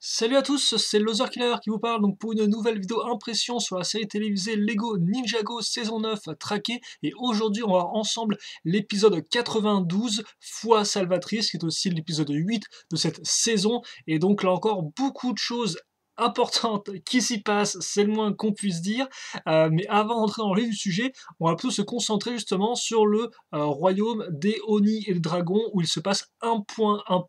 Salut à tous, c'est Loser Killer qui vous parle donc pour une nouvelle vidéo impression sur la série télévisée Lego Ninjago saison 9 traquée, et aujourd'hui on va voir ensemble l'épisode 92 Foi Salvatrice qui est aussi l'épisode 8 de cette saison. Et donc là encore beaucoup de choses importantes qui s'y passent, c'est le moins qu'on puisse dire. Mais avant d'entrer dans le vif du sujet, on va plutôt se concentrer justement sur le royaume des Oni et des dragons, où il se passe un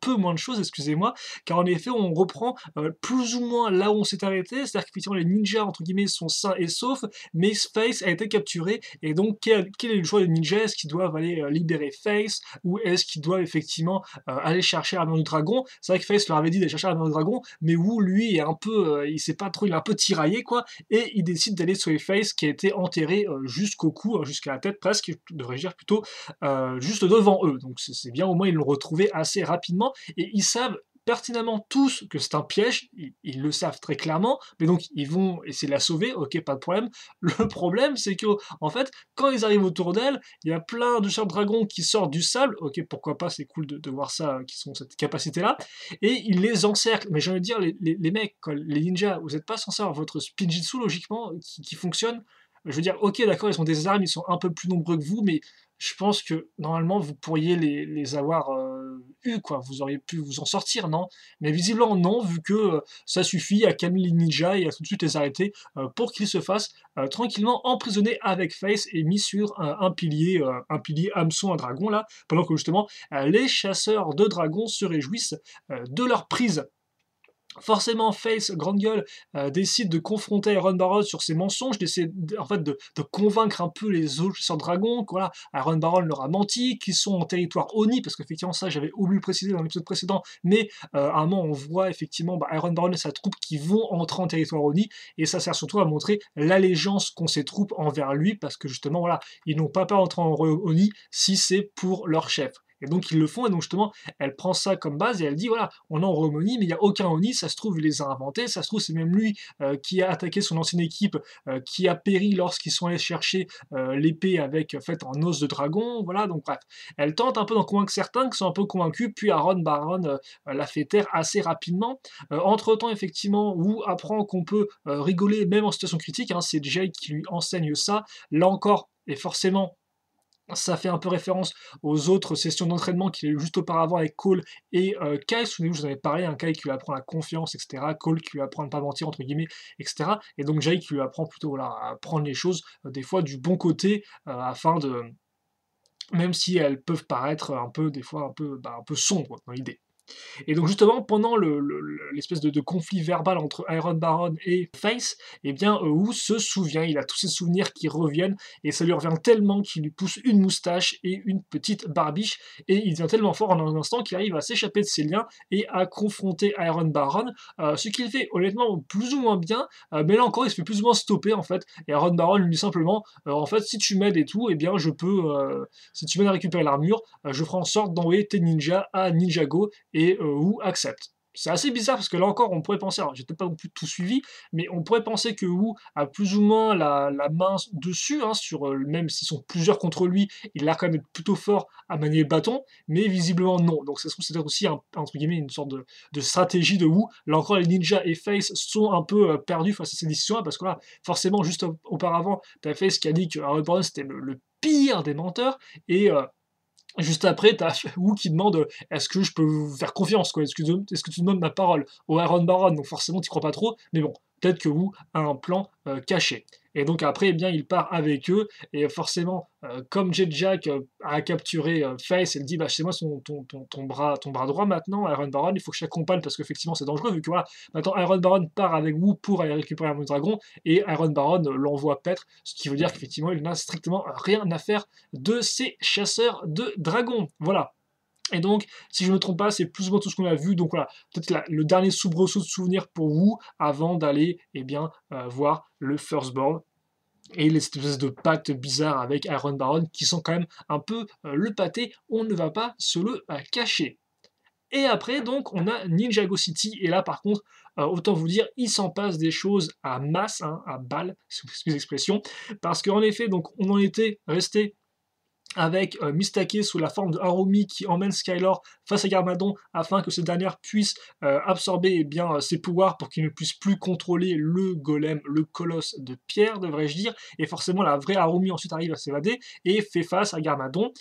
peu moins de choses, excusez-moi, car en effet on reprend plus ou moins là où on s'est arrêté, c'est-à-dire qu'effectivement les ninjas entre guillemets sont sains et saufs, mais Face a été capturé, et donc quel est le choix des ninjas? Est-ce qu'ils doivent aller libérer Face, ou est-ce qu'ils doivent effectivement aller chercher l'armure du dragon? C'est vrai que Face leur avait dit d'aller chercher l'armure du dragon, mais Wu lui est un peu, il sait pas trop, il est un peu tiraillé quoi, et il décide d'aller sauver Face qui a été enterré jusqu'au cou, jusqu'à la tête presque, devrais-je dire plutôt, juste devant eux. Donc c'est bien, au moins ils l'ont retrouvé assez rapidement, et ils savent pertinemment tous que c'est un piège, ils le savent très clairement, mais donc ils vont essayer de la sauver, ok, pas de problème. Le problème, c'est que en fait, quand ils arrivent autour d'elle, il y a plein de chers dragons qui sortent du sable, ok, pourquoi pas, c'est cool de voir ça, qui sont cette capacité-là, et ils les encerclent. Mais j'ai envie de dire, les mecs, quoi, les ninjas, vous n'êtes pas censés avoir votre spinjitzu, logiquement, qui fonctionne. Je veux dire, ok, d'accord, ils ont des armes, ils sont un peu plus nombreux que vous, mais je pense que normalement vous pourriez les avoir eu, quoi. Vous auriez pu vous en sortir, non? Mais visiblement non, vu que ça suffit à calmer les ninjas et à tout de suite les arrêter pour qu'ils se fassent tranquillement emprisonner avec Face et mis sur un pilier hameçon à dragon là, pendant que justement les chasseurs de dragons se réjouissent de leur prise. Forcément, Face, grande gueule, décide de confronter Iron Baron sur ses mensonges, d'essayer en fait de convaincre un peu les autres chasseurs de dragons, que voilà, Iron Baron leur a menti, qu'ils sont en territoire Oni, parce qu'effectivement ça j'avais oublié de préciser dans l'épisode précédent, mais à un moment on voit effectivement Iron Baron et sa troupe qui vont entrer en territoire Oni, et ça sert surtout à montrer l'allégeance qu'ont ces troupes envers lui, parce que justement voilà, ils n'ont pas peur d'entrer en Oni si c'est pour leur chef. Et donc ils le font, et donc justement elle prend ça comme base et elle dit voilà, on est en Royaume-Uni, mais il n'y a aucun Oni, ça se trouve il les a inventés, ça se trouve c'est même lui qui a attaqué son ancienne équipe, qui a péri lorsqu'ils sont allés chercher l'épée avec faite en os de dragon, voilà, donc bref. Elle tente un peu d'en convaincre certains qui sont un peu convaincus, puis Aaron Baron la fait taire assez rapidement. Entre-temps, effectivement, Wu apprend qu'on peut rigoler même en situation critique, hein, c'est Jay qui lui enseigne ça, là encore, et forcément ça fait un peu référence aux autres sessions d'entraînement qu'il a eu juste auparavant avec Cole et Kai. Souvenez-vous, je vous en avais parlé, un Kai qui lui apprend la confiance, etc. Cole qui lui apprend à ne pas mentir, entre guillemets, etc. Et donc Jay qui lui apprend plutôt voilà, à prendre les choses des fois du bon côté, afin de... Même si elles peuvent paraître un peu, des fois, un peu sombres dans l'idée. Et donc justement, pendant l'espèce de conflit verbal entre Iron Baron et Face, eh bien, Wu se souvient, il a tous ses souvenirs qui reviennent, et ça lui revient tellement qu'il lui pousse une moustache et une petite barbiche, et il devient tellement fort en un instant qu'il arrive à s'échapper de ses liens et à confronter Iron Baron, ce qu'il fait honnêtement plus ou moins bien, mais là encore il se fait plus ou moins stopper en fait, et Iron Baron lui dit simplement, en fait si tu m'aides et tout, eh bien je peux, si tu m'aides à récupérer l'armure, je ferai en sorte d'envoyer tes ninjas à Ninjago, et Wu accepte. C'est assez bizarre parce que là encore, on pourrait penser, alors j'ai peut-être pas non plus tout suivi, mais on pourrait penser que Wu a plus ou moins la main dessus, hein, sur, même s'ils sont plusieurs contre lui, il a l'air quand même plutôt fort à manier le bâton, mais visiblement non. Donc ça se trouve, c'est aussi entre guillemets une sorte de stratégie de Wu. Là encore, les ninjas et Face sont un peu perdus face à ces décisions-là, parce que là, forcément, juste auparavant, t'as Face qui a dit que Aaron Brown c'était le pire des menteurs, et juste après, t'as Wu qui demande est-ce que je peux vous faire confiance, quoi? Est-ce que tu demandes ma parole au Iron Baron? Donc forcément, tu crois pas trop, mais bon, peut-être que Wu a un plan caché. Et donc après, eh bien, il part avec eux, et forcément, comme Jet Jack a capturé Face, elle dit bah, c'est moi ton bras droit maintenant, Iron Baron, il faut que je t'accompagne parce qu'effectivement c'est dangereux, vu que voilà, maintenant Iron Baron part avec Wu pour aller récupérer un dragon, et Iron Baron l'envoie paître, ce qui veut dire qu'effectivement il n'a strictement rien à faire de ces chasseurs de dragons. Voilà. Et donc, si je ne me trompe pas, c'est plus ou moins tout ce qu'on a vu. Donc voilà, peut-être le dernier soubresaut de souvenir pour vous avant d'aller eh bien, voir le Firstborn et les espèces de pactes bizarres avec Iron Baron qui sont quand même un peu le pâté, on ne va pas se le cacher. Et après, donc, on a Ninjago City, et là, par contre, autant vous dire, il s'en passe des choses à masse, hein, à balle, si vous excusez l'expression, parce qu'en effet, donc, on en était resté avec Mistake sous la forme de Harumi qui emmène Skylar face à Garmadon afin que cette dernière puisse absorber ses pouvoirs pour qu'il ne puisse plus contrôler le golem, le colosse de pierre, devrais-je dire, et forcément la vraie Harumi ensuite arrive à s'évader et fait face à Garmadon,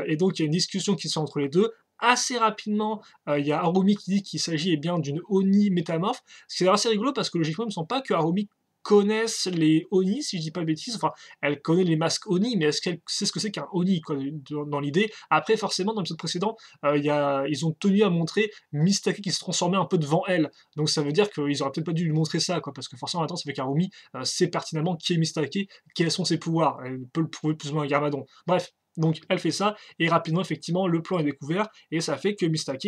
et donc il y a une discussion qui se fait entre les deux. Assez rapidement, il y a Harumi qui dit qu'il s'agit d'une Oni métamorphe, ce qui est assez rigolo parce que logiquement il ne me semble pas que Harumi connaissent les Oni, si je dis pas de bêtises, enfin, elle connaît les masques Oni, mais est-ce qu'elle sait ce que c'est qu'un Oni, quoi, dans l'idée. Après, forcément, dans l'épisode précédent, ils ont tenu à montrer Mistake qui se transformait un peu devant elle, donc ça veut dire qu'ils auraient peut-être pas dû lui montrer ça, quoi, parce que forcément, maintenant, ça fait qu'Harumi sait pertinemment qui est Mistake, quels sont ses pouvoirs, elle peut le prouver plus ou moins à Garmadon. Bref, donc elle fait ça, et rapidement, effectivement, le plan est découvert, et ça fait que Mistake,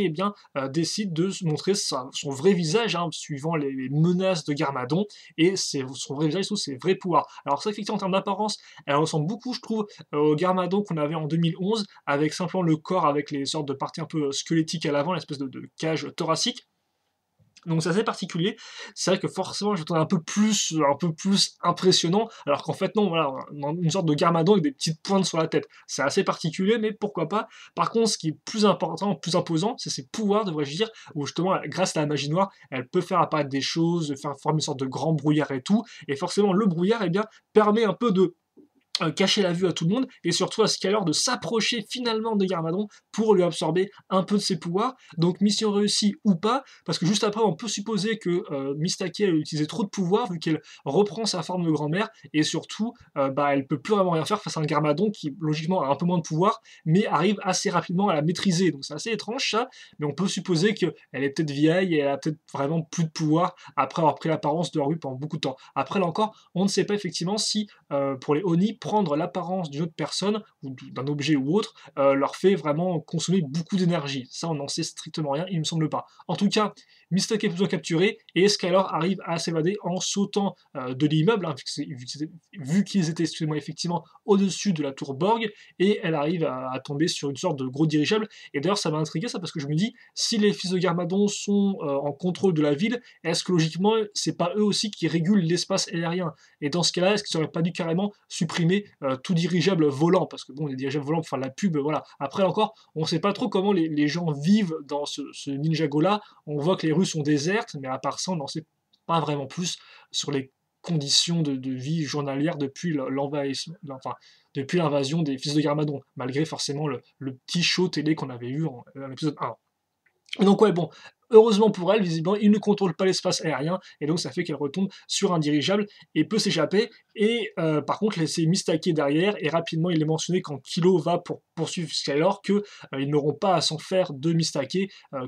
décide de montrer son vrai visage, hein, suivant les menaces de Garmadon, et son vrai visage, surtout ses vrais pouvoirs. Alors ça, effectivement, en termes d'apparence, elle ressemble beaucoup, je trouve, au Garmadon qu'on avait en 2011, avec simplement le corps, avec les sortes de parties un peu squelettiques à l'avant, l'espèce de cage thoracique. Donc c'est assez particulier. C'est vrai que forcément, je m'attendais un peu plus impressionnant, alors qu'en fait non, voilà, on a une sorte de Garmadon avec des petites pointes sur la tête. C'est assez particulier, mais pourquoi pas. Par contre, ce qui est plus important, plus imposant, c'est ses pouvoirs, devrais-je dire, où justement, grâce à la magie noire, elle peut faire apparaître des choses, faire former une sorte de grand brouillard et tout, et forcément, le brouillard, permet un peu de cacher la vue à tout le monde, et surtout à Skylar de s'approcher finalement de Garmadon pour lui absorber un peu de ses pouvoirs. Donc mission réussie ou pas, parce que juste après on peut supposer que Mistake a utilisé trop de pouvoirs vu qu'elle reprend sa forme de grand-mère, et surtout elle peut plus vraiment rien faire face à un Garmadon qui logiquement a un peu moins de pouvoir, mais arrive assez rapidement à la maîtriser. Donc c'est assez étrange ça, mais on peut supposer qu'elle est peut-être vieille et elle a peut-être vraiment plus de pouvoir après avoir pris l'apparence de Haru pendant beaucoup de temps. Après là encore, on ne sait pas effectivement si pour les Oni, prendre l'apparence d'une autre personne, ou d'un objet ou autre, leur fait vraiment consommer beaucoup d'énergie. Ça, on n'en sait strictement rien, il me semble pas. En tout cas, Mistake est plutôt capturé, et Skylar arrive à s'évader en sautant de l'immeuble, hein, vu qu'ils étaient effectivement au-dessus de la tour Borg, et elle arrive à tomber sur une sorte de gros dirigeable. Et d'ailleurs, ça m'a intrigué ça, parce que je me dis, si les fils de Garmadon sont en contrôle de la ville, est-ce que logiquement, c'est pas eux aussi qui régulent l'espace aérien? Et dans ce cas-là, est-ce qu'ils n'auraient pas dû carrément supprimer tout dirigeable volant? Parce que bon, les dirigeables volants pour faire de la pub, voilà. Après encore, on ne sait pas trop comment les gens vivent dans ce Ninjago-là. On voit que les rues sont désertes, mais à part ça, on n'en sait pas vraiment plus sur les conditions de vie journalière depuis depuis l'invasion des fils de Garmadon, malgré forcément le petit show télé qu'on avait eu en épisode 1. Et donc ouais, bon, heureusement pour elle, visiblement, il ne contrôle pas l'espace aérien, et donc ça fait qu'elle retombe sur un dirigeable et peut s'échapper, et par contre laisser Mistake derrière, et rapidement il est mentionné quand Kilo va pour poursuivre Skylar que ils n'auront pas à s'en faire de Mistake,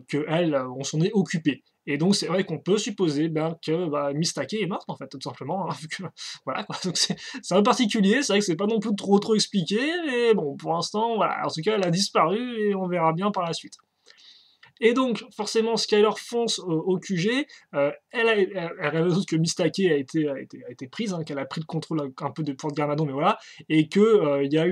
qu'elle, on s'en est occupé. Et donc c'est vrai qu'on peut supposer que Mistake est morte en fait, tout simplement, hein, vu que voilà quoi. Donc c'est un peu particulier, c'est vrai que c'est pas non plus trop expliqué, mais bon, pour l'instant, voilà, en tout cas elle a disparu et on verra bien par la suite. Et donc, forcément, Skylar fonce au QG. Elle réalise que Mistake a été prise, hein, qu'elle a pris le contrôle un peu de Port Garmadon, mais voilà, et que il y a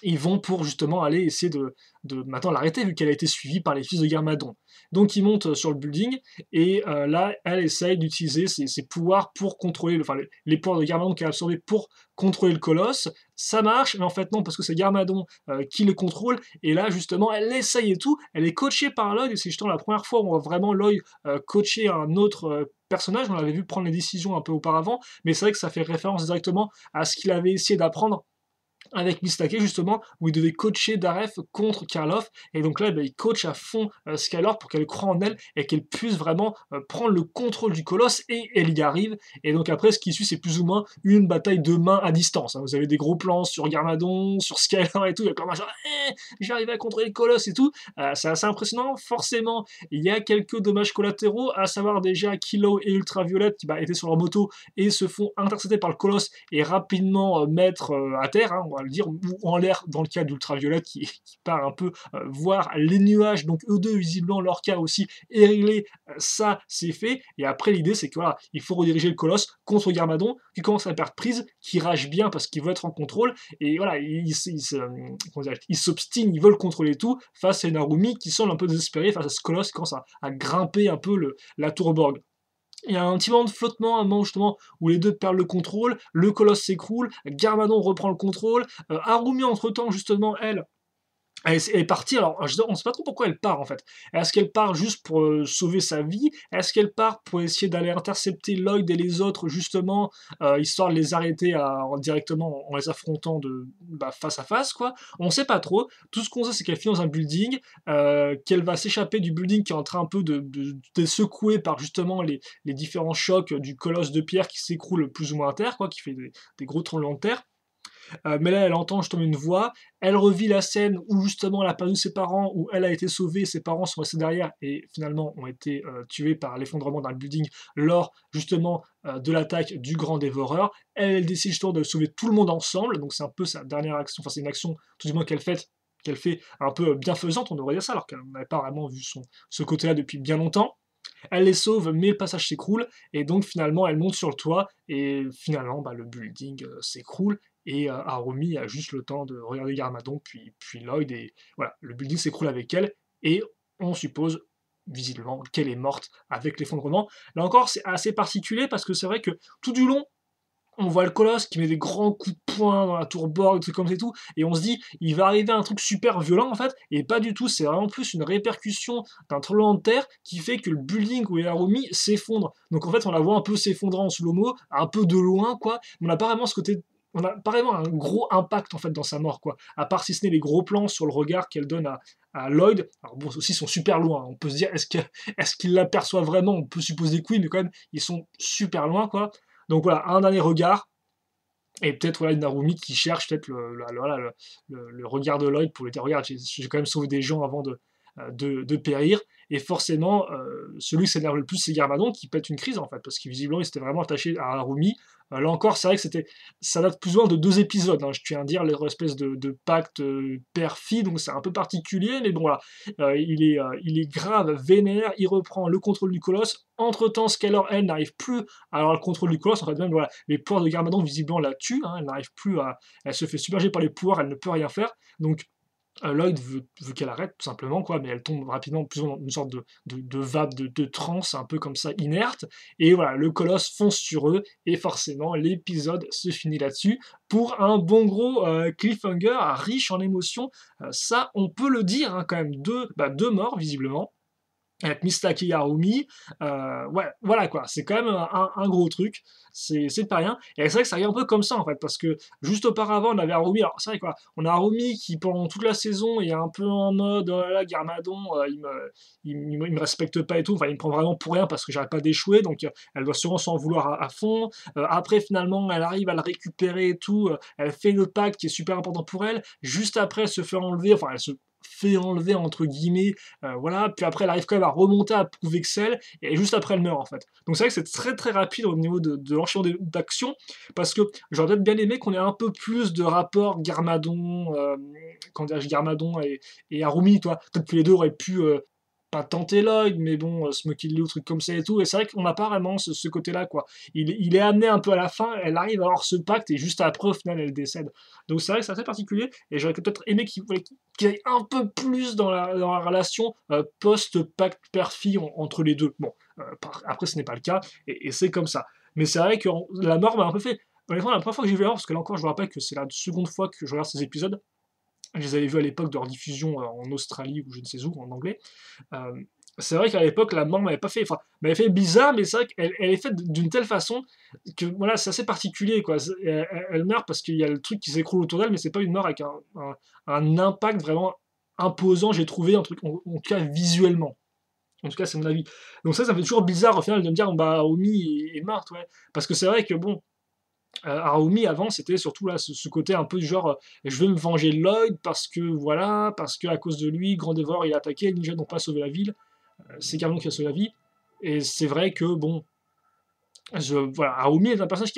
ils vont pour justement aller essayer de maintenant l'arrêter, vu qu'elle a été suivie par les fils de Garmadon. Donc ils montent sur le building, et là, elle essaye d'utiliser ses pouvoirs pour contrôler, les pouvoirs de Garmadon qu'elle a absorbés pour contrôler le colosse. Ça marche, mais en fait non, parce que c'est Garmadon qui le contrôle, et là justement, elle essaye et tout, elle est coachée par Lloyd, et c'est justement la première fois où on voit vraiment Lloyd coacher un autre personnage. On l'avait vu prendre les décisions un peu auparavant, mais c'est vrai que ça fait référence directement à ce qu'il avait essayé d'apprendre avec Mistake justement, où il devait coacher Daref contre Karloff, et donc là il coach à fond Skylar pour qu'elle croie en elle et qu'elle puisse vraiment prendre le contrôle du colosse, et elle y arrive. Et donc après ce qui suit, c'est plus ou moins une bataille de main à distance, hein. Vous avez des gros plans sur Garmadon, sur Skylar et tout, il y a comme un genre j'arrive à contrôler le colosse et tout, c'est assez impressionnant. Forcément il y a quelques dommages collatéraux, à savoir déjà Kilo et Ultraviolet qui étaient sur leur moto et se font intercepter par le colosse et rapidement mettre à terre, hein, on va le dire, ou en l'air dans le cas d'Ultraviolet qui part un peu voir les nuages. Donc eux deux, visiblement, leur cas aussi est réglé, ça c'est fait. Et après l'idée c'est que voilà, il faut rediriger le colosse contre Garmadon qui commence à perdre prise, qui rage bien parce qu'il veut être en contrôle, et voilà, il s'obstine, ils veulent contrôler tout face à une Harumi qui semble un peu désespérée face à ce colosse qui commence à grimper un peu la tour Borg. Il y a un petit moment de flottement, un moment justement où les deux perdent le contrôle, le colosse s'écroule, Garmadon reprend le contrôle, Harumi entre-temps justement elle est partie, alors on sait pas trop pourquoi elle part en fait. Est-ce qu'elle part juste pour sauver sa vie? Est-ce qu'elle part pour essayer d'aller intercepter Lloyd et les autres justement, histoire de les arrêter directement en les affrontant face à face quoi? On sait pas trop. Tout ce qu'on sait c'est qu'elle finit dans un building, qu'elle va s'échapper du building qui est en train un peu de secouer par justement les différents chocs du colosse de pierre qui s'écroule plus ou moins à terre quoi, qui fait des gros tremblements de terre. Mais là, elle entend justement une voix, elle revit la scène où justement elle a perdu ses parents, où elle a été sauvée, ses parents sont restés derrière et finalement ont été tués par l'effondrement d'un building lors justement de l'attaque du grand dévoreur. Elle décide justement de sauver tout le monde ensemble, donc c'est un peu sa dernière action, enfin c'est une action tout du moins qu'elle fait un peu bienfaisante, on devrait dire ça, alors qu'elle n'avait pas vraiment vu ce côté-là depuis bien longtemps. Elle les sauve, mais le passage s'écroule, et donc finalement elle monte sur le toit, et finalement le building s'écroule, et Harumi a juste le temps de regarder Garmadon, puis Lloyd, et voilà, le building s'écroule avec elle, et on suppose visiblement qu'elle est morte avec l'effondrement. Là encore, c'est assez particulier, parce que c'est vrai que tout du long, on voit le colosse qui met des grands coups de poing dans la tour Borg, des trucs comme ça et tout, et on se dit, il va arriver un truc super violent en fait, et pas du tout, c'est vraiment plus une répercussion d'un tremblement de terre qui fait que le building où est Harumi s'effondre. Donc en fait, on la voit un peu s'effondrer en slow-mo, un peu de loin quoi, mais on n'a pas vraiment ce côté. On a pas vraiment un gros impact en fait dans sa mort quoi, à part si ce n'est les gros plans sur le regard qu'elle donne à Lloyd. Alors bon, aussi ils sont super loin, on peut se dire est-ce qu'il l'aperçoit vraiment, on peut supposer que oui, mais quand même ils sont super loin quoi. Donc voilà, un dernier regard, et peut-être voilà, une Narumi qui cherche peut-être le regard de Lloyd pour lui dire regarde, j'ai quand même sauvé des gens avant de périr. Et forcément, celui qui s'énerve le plus, c'est Garmadon qui pète une crise en fait, parce que visiblement il s'était vraiment attaché à Harumi. Là encore, c'est vrai que ça date plus ou moins de 2 épisodes, hein, je tiens à dire, leur espèce de pacte père-fille, donc c'est un peu particulier, mais bon voilà, il est grave vénère, il reprend le contrôle du colosse. Entre-temps, Skyler, elle, n'arrive plus à avoir le contrôle du colosse, en fait même voilà, les pouvoirs de Garmadon visiblement la tuent, hein, elle n'arrive plus à. Elle se fait submerger par les pouvoirs, elle ne peut rien faire, donc Lloyd veut qu'elle arrête, tout simplement, quoi, mais elle tombe rapidement plus ou moins dans une sorte de vague, de transe, un peu comme ça, inerte, et voilà, le colosse fonce sur eux, et forcément, l'épisode se finit là-dessus, pour un bon gros cliffhanger riche en émotions. Ça, on peut le dire, hein, quand même, deux morts, visiblement, avec Mistaki Harumi, ouais, voilà quoi, c'est quand même un gros truc, c'est pas rien, et c'est vrai que ça arrive un peu comme ça en fait, parce que juste auparavant on avait Harumi, alors c'est vrai quoi, on a Harumi qui pendant toute la saison est un peu en mode, oh là là, Garmadon, il me respecte pas et tout, enfin il me prend vraiment pour rien parce que j'arrête pas d'échouer, donc elle doit sûrement s'en vouloir à fond. Après finalement elle arrive à le récupérer et tout, elle fait le pacte qui est super important pour elle, juste après elle se fait enlever, enfin elle se fait enlever entre guillemets, voilà, puis après elle arrive quand même à remonter, à prouver que c'est elle, et juste après elle meurt en fait. Donc c'est vrai que c'est très très rapide au niveau de l'enchaînement d'action, parce que j'aurais peut-être bien aimé qu'on ait un peu plus de rapport Garmadon, comment dirais-je, Garmadon et Harumi, toi. Peut-être que les deux auraient pu pas tenter Lloyd, mais bon, se moquer de lui, ou truc comme ça et tout. Et c'est vrai qu'on n'a pas vraiment ce côté-là, quoi. Il est amené un peu à la fin, elle arrive à avoir ce pacte, et juste après, au final, elle décède. Donc c'est vrai que c'est assez particulier, et j'aurais peut-être aimé qu'il y ait un peu plus dans la relation post-pacte père-fille entre les deux. Bon, après, ce n'est pas le cas, et c'est comme ça. Mais c'est vrai que la mort m'a un peu fait. Honnêtement, la première fois que j'ai vu la mort, parce que là encore, je vous rappelle que c'est la seconde fois que je regarde ces épisodes, je les avais vus à l'époque de leur diffusion en Australie ou je ne sais où, en anglais. Euh, c'est vrai qu'à l'époque, la mort m'avait fait bizarre, mais c'est vrai qu'elle est faite d'une telle façon que voilà, c'est assez particulier, quoi. Elle meurt parce qu'il y a le truc qui s'écroule autour d'elle, mais c'est pas une mort avec un impact vraiment imposant, j'ai trouvé, en tout cas visuellement. En tout cas, c'est mon avis. Donc ça me fait toujours bizarre au final de me dire, bah, Omi est morte, ouais. Parce que c'est vrai que bon, Harumi avant c'était surtout là ce côté un peu du genre je veux me venger de Lloyd parce que voilà, parce que à cause de lui, Grand Dévoreur il a attaqué, les ninjas n'ont pas sauvé la ville, c'est Garmadon qui a sauvé la vie, et c'est vrai que bon, voilà, Harumi est un personnage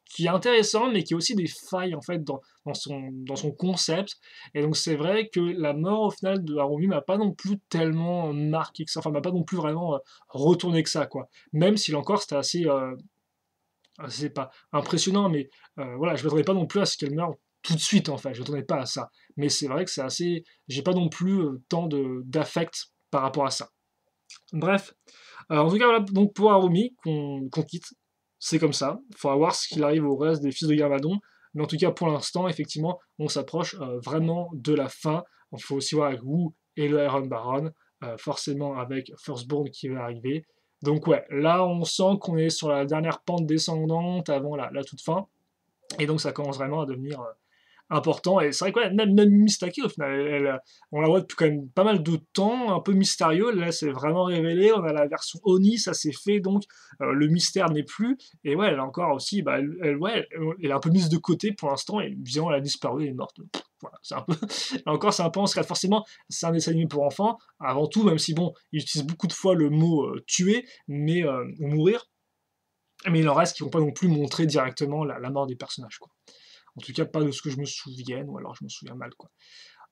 qui est intéressant mais qui a aussi des failles en fait dans son concept, et donc c'est vrai que la mort au final de Harumi m'a pas non plus tellement marqué que ça, enfin m'a pas non plus vraiment retourné que ça quoi, même si là encore c'était assez c'est pas impressionnant, mais voilà, je ne m'attendais pas non plus à ce qu'elle meure tout de suite, en fait. Je ne m'attendais pas à ça. Mais c'est vrai que c'est assez. J'ai pas non plus tant d'affect par rapport à ça. Bref, En tout cas, voilà donc pour Harumi qu'on quitte. C'est comme ça. Il faudra voir ce qu'il arrive au reste des fils de Garmadon. Mais en tout cas, pour l'instant, effectivement, on s'approche vraiment de la fin. Il faut aussi voir avec Wu et le Iron Baron, forcément avec Firstborn qui va arriver. Donc ouais, là on sent qu'on est sur la dernière pente descendante avant la toute fin. Et donc ça commence vraiment à devenir important. Et c'est vrai que ouais, même Mistaki, au final, on la voit depuis quand même pas mal de temps, un peu mystérieux. Là, c'est vraiment révélé. On a la version Oni, ça s'est fait, donc le mystère n'est plus. Et ouais, elle a encore aussi, bah, ouais, elle est un peu mise de côté pour l'instant. Et bien, elle a disparu, elle est morte. Voilà, c'est un peu. Là encore, c'est un peu en secret. Forcément, c'est un dessin animé pour enfants, avant tout, même si bon, il utilise beaucoup de fois le mot tuer, mais ou mourir. Mais il en reste qui vont pas non plus montrer directement la mort des personnages, quoi. En tout cas, pas de ce que je me souvienne, ou alors je me souviens mal, quoi.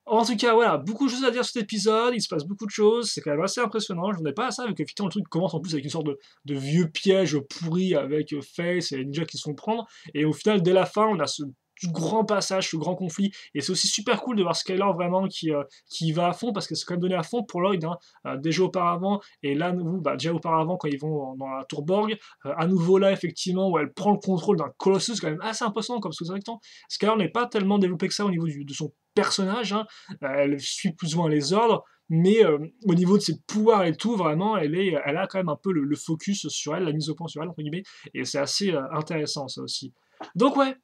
En tout cas, voilà, beaucoup de choses à dire sur cet épisode, il se passe beaucoup de choses, c'est quand même assez impressionnant, je m'en ai pas à ça, avec effectivement le truc commence en plus avec une sorte de vieux piège pourri avec Face et les ninjas qui se font prendre, et au final, dès la fin, on a ce grand passage, ce grand conflit, et c'est aussi super cool de voir Skylar vraiment qui va à fond, parce que c'est quand même donné à fond pour Lloyd, hein, déjà auparavant, et là, nous, bah, déjà auparavant, quand ils vont dans la tour Borg, à nouveau là, effectivement, où elle prend le contrôle d'un Colossus, c'est quand même assez impressionnant, comme c'est vrai que Skylar n'est pas tellement développé que ça au niveau de son personnage, hein. Elle suit plus ou moins les ordres, mais au niveau de ses pouvoirs et tout, vraiment, elle a quand même un peu le focus sur elle, la mise au point sur elle, entre guillemets, et c'est assez intéressant ça aussi. Donc ouais,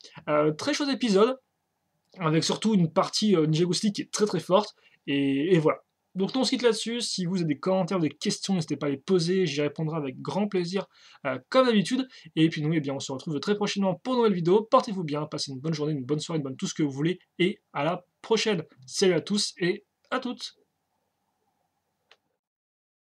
très chouette épisode, avec surtout une partie Ninjago Stick qui est très très forte, et voilà. Donc nous on se quitte là-dessus, si vous avez des commentaires, des questions, n'hésitez pas à les poser, j'y répondrai avec grand plaisir, comme d'habitude, et puis nous, eh bien, on se retrouve très prochainement pour une nouvelle vidéo, portez-vous bien, passez une bonne journée, une bonne soirée, une bonne tout ce que vous voulez, et à la prochaine. Salut à tous et à toutes.